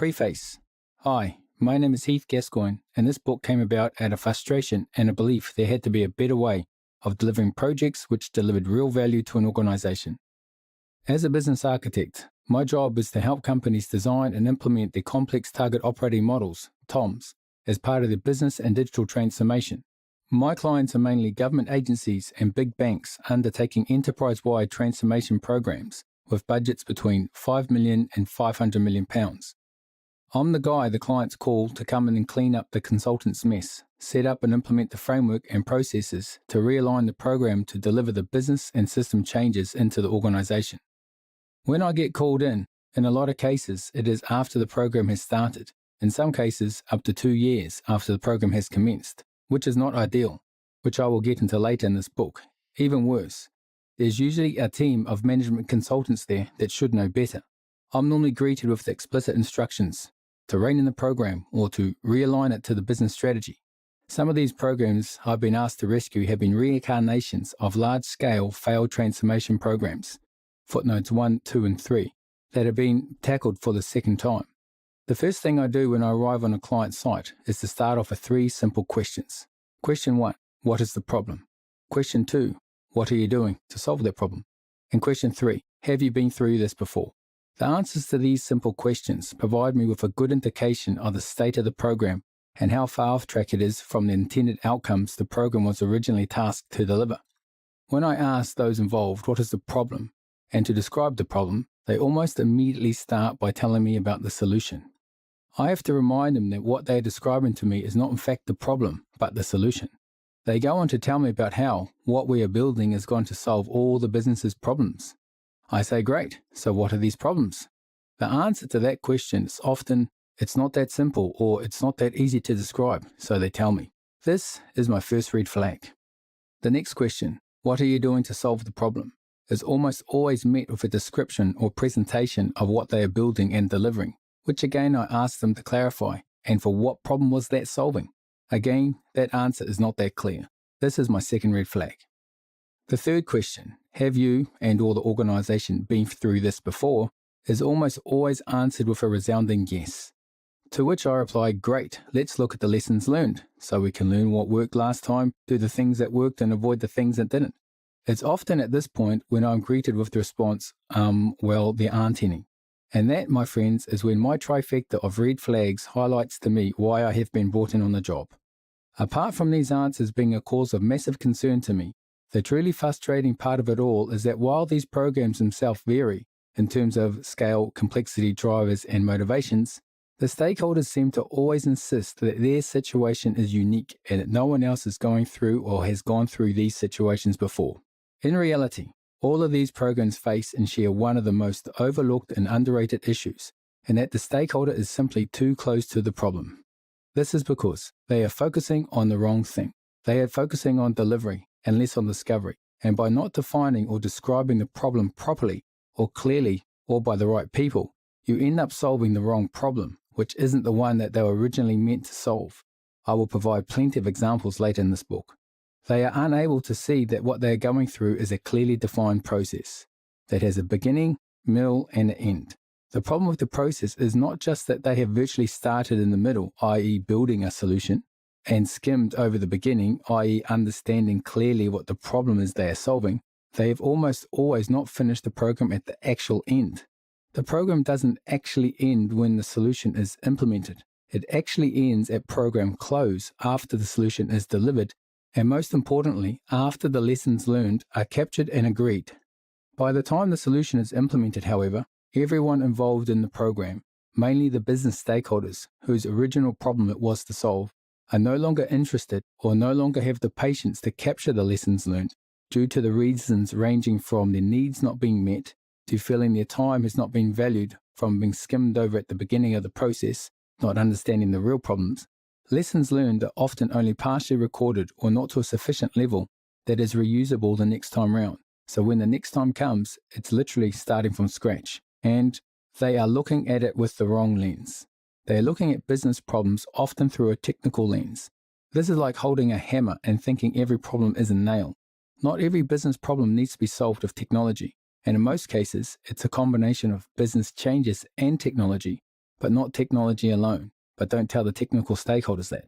Preface. Hi, my name is Heath Gascoigne, and this book came about out of frustration and a belief there had to be a better way of delivering projects which delivered real value to an organization. As a business architect, my job is to help companies design and implement their complex target operating models, TOMs, as part of their business and digital transformation. My clients are mainly government agencies and big banks undertaking enterprise-wide transformation programs with budgets between £5 million and £500 million. I'm the guy the clients call to come in and clean up the consultant's mess, set up and implement the framework and processes to realign the program to deliver the business and system changes into the organization. When I get called in a lot of cases, it is after the program has started, in some cases up to 2 years after the program has commenced, which is not ideal, which I will get into later in this book. Even worse, there's usually a team of management consultants there that should know better. I'm normally greeted with the explicit instructions to rein in the program or to realign it to the business strategy. Some of these programs I've been asked to rescue have been reincarnations of large-scale failed transformation programs, footnotes 1, 2, and 3, that have been tackled for the second time. The first thing I do when I arrive on a client site is to start off with 3 simple questions. Question 1, what is the problem? Question 2, what are you doing to solve that problem? And question 3, have you been through this before? The answers to these simple questions provide me with a good indication of the state of the program and how far off track it is from the intended outcomes the program was originally tasked to deliver. When I ask those involved what is the problem and to describe the problem, they almost immediately start by telling me about the solution. I have to remind them that what they are describing to me is not in fact the problem, but the solution. They go on to tell me about how what we are building is going to solve all the business's problems. I say, great, so what are these problems? The answer to that question is often, it's not that simple or it's not that easy to describe, so they tell me. This is my first red flag. The next question, what are you doing to solve the problem, is almost always met with a description or presentation of what they are building and delivering, which again I ask them to clarify, and for what problem was that solving? Again, that answer is not that clear. This is my second red flag. The third question, have you and or the organization been through this before, is almost always answered with a resounding yes. To which I reply, great, let's look at the lessons learned, so we can learn what worked last time, do the things that worked and avoid the things that didn't. It's often at this point when I'm greeted with the response, well, there aren't any. And that, my friends, is when my trifecta of red flags highlights to me why I have been brought in on the job. Apart from these answers being a cause of massive concern to me, the truly frustrating part of it all is that while these programs themselves vary in terms of scale, complexity, drivers, and motivations, the stakeholders seem to always insist that their situation is unique and that no one else is going through or has gone through these situations before. In reality, all of these programs face and share one of the most overlooked and underrated issues, and that the stakeholder is simply too close to the problem. This is because they are focusing on the wrong thing. They are focusing on delivery and less on discovery, and by not defining or describing the problem properly or clearly or by the right people, you end up solving the wrong problem, which isn't the one that they were originally meant to solve. I will provide plenty of examples later in this book. They are unable to see that what they are going through is a clearly defined process that has a beginning, middle, and an end. The problem with the process is not just that they have virtually started in the middle, i.e. building a solution, and skimmed over the beginning, i.e. understanding clearly what the problem is they are solving. They have almost always not finished the program at the actual end. The program doesn't actually end when the solution is implemented. It actually ends at program close after the solution is delivered, and most importantly, after the lessons learned are captured and agreed. By the time the solution is implemented, however, everyone involved in the program, mainly the business stakeholders whose original problem it was to solve, are no longer interested or no longer have the patience to capture the lessons learned due to the reasons ranging from their needs not being met to feeling their time has not been valued from being skimmed over at the beginning of the process, not understanding the real problems. Lessons learned are often only partially recorded or not to a sufficient level that is reusable the next time round. So when the next time comes, it's literally starting from scratch, and they are looking at it with the wrong lens. They are looking at business problems often through a technical lens. This is like holding a hammer and thinking every problem is a nail. Not every business problem needs to be solved with technology, and in most cases, it's a combination of business changes and technology but not technology alone. But don't tell the technical stakeholders that.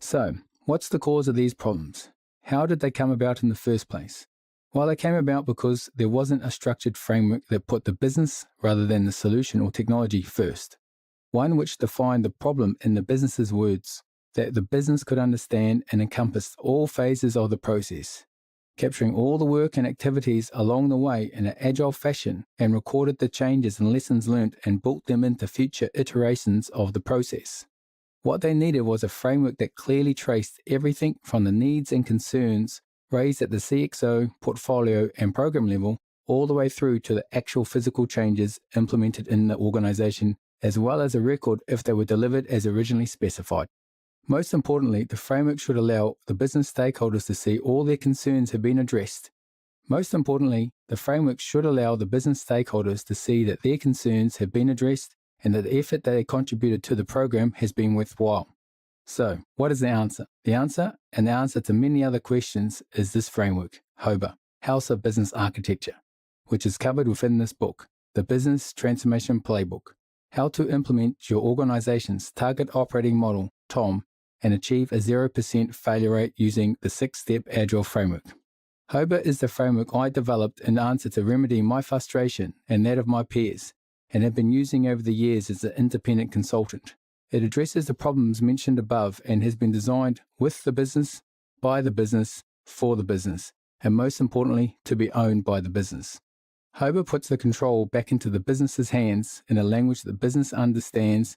So, what's the cause of these problems? How did they come about in the first place? Well, they came about because there wasn't a structured framework that put the business rather than the solution or technology first. One which defined the problem in the business's words, that the business could understand and encompass all phases of the process, capturing all the work and activities along the way in an agile fashion, and recorded the changes and lessons learned and built them into future iterations of the process. What they needed was a framework that clearly traced everything from the needs and concerns raised at the CXO, portfolio, and program level, all the way through to the actual physical changes implemented in the organization, as well as a record if they were delivered as originally specified. Most importantly, the framework should allow the business stakeholders to see all their concerns have been addressed. Most importantly, the framework should allow the business stakeholders to see that their concerns have been addressed and that the effort they contributed to the program has been worthwhile. So, what is the answer? The answer, and the answer to many other questions, is this framework, HOBA, House of Business Architecture, which is covered within this book, The Business Transformation Playbook, How to Implement Your Organization's Target Operating Model, TOM, and achieve a 0% failure rate using the 6-step Agile framework. HOBA is the framework I developed in answer to remedy my frustration and that of my peers, and have been using over the years as an independent consultant. It addresses the problems mentioned above and has been designed with the business, by the business, for the business, and most importantly, to be owned by the business. HOBA puts the control back into the business's hands in a language the business understands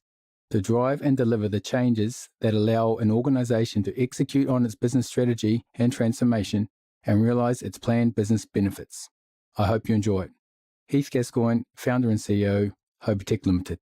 to drive and deliver the changes that allow an organization to execute on its business strategy and transformation and realize its planned business benefits. I hope you enjoy it. Heath Gascoigne, founder and CEO, HOBA Tech Limited.